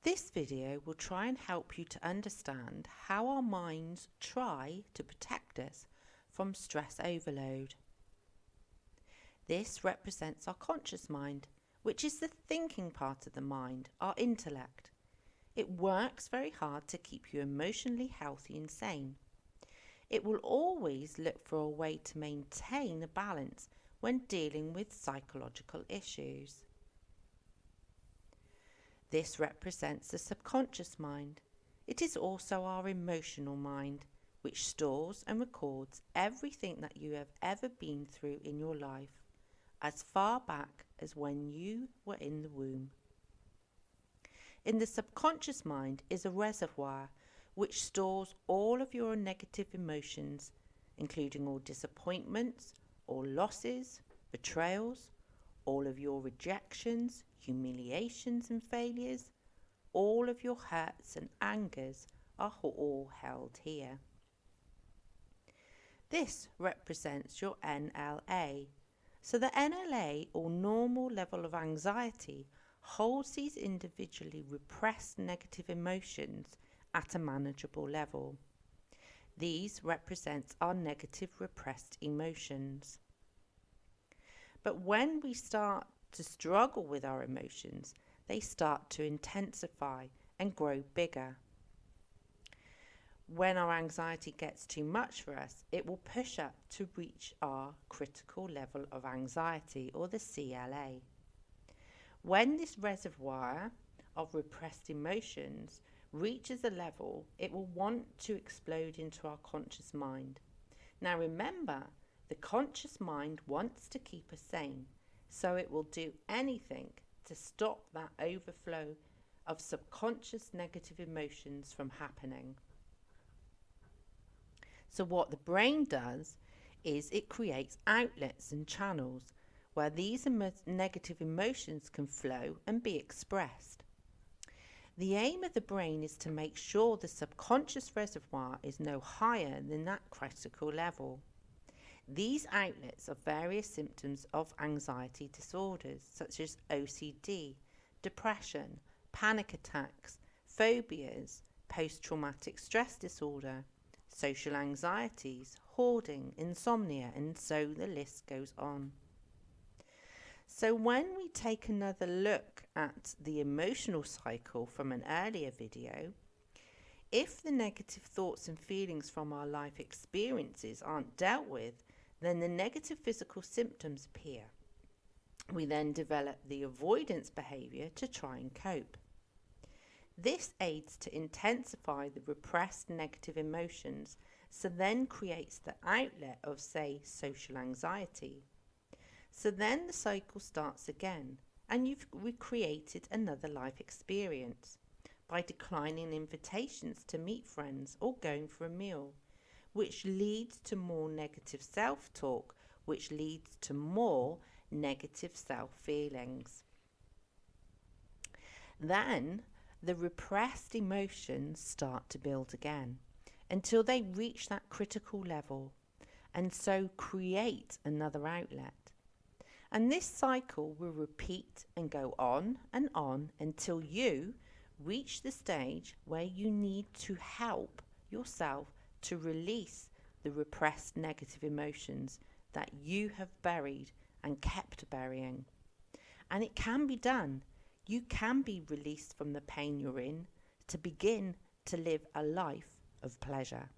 This video will try and help you to understand how our minds try to protect us from stress overload. This represents our conscious mind, which is the thinking part of the mind, our intellect. It works very hard to keep you emotionally healthy and sane. It will always look for a way to maintain a balance when dealing with psychological issues. This represents the subconscious mind. It is also our emotional mind, which stores and records everything that you have ever been through in your life, as far back as when you were in the womb. In the subconscious mind is a reservoir which stores all of your negative emotions, including all disappointments, all losses, betrayals, all of your rejections, humiliations and failures. All of your hurts and angers are all held here. This represents your NLA. So the NLA, or normal level of anxiety, holds these individually repressed negative emotions at a manageable level. These represent our negative repressed emotions. But when we start to struggle with our emotions, they start to intensify and grow bigger. When our anxiety gets too much for us, it will push up to reach our critical level of anxiety, or the CLA. When this reservoir of repressed emotions reaches a level, it will want to explode into our conscious mind. Now remember, the conscious mind wants to keep us sane, so it will do anything to stop that overflow of subconscious negative emotions from happening. So what the brain does is it creates outlets and channels where these negative emotions can flow and be expressed. The aim of the brain is to make sure the subconscious reservoir is no higher than that critical level. These outlets are various symptoms of anxiety disorders such as OCD, depression, panic attacks, phobias, post-traumatic stress disorder, social anxieties, hoarding, insomnia, and so the list goes on. So when we take another look at the emotional cycle from an earlier video, if the negative thoughts and feelings from our life experiences aren't dealt with, then the negative physical symptoms appear. We then develop the avoidance behaviour to try and cope. This aids to intensify the repressed negative emotions, so then creates the outlet of, say, social anxiety. So then the cycle starts again, and you've recreated another life experience by declining invitations to meet friends or going for a meal, which leads to more negative self-talk, which leads to more negative self-feelings. Then the repressed emotions start to build again until they reach that critical level, and so create another outlet. And this cycle will repeat and go on until you reach the stage where you need to help yourself to release the repressed negative emotions that you have buried and kept burying. And it can be done. You can be released from the pain you're in to begin to live a life of pleasure.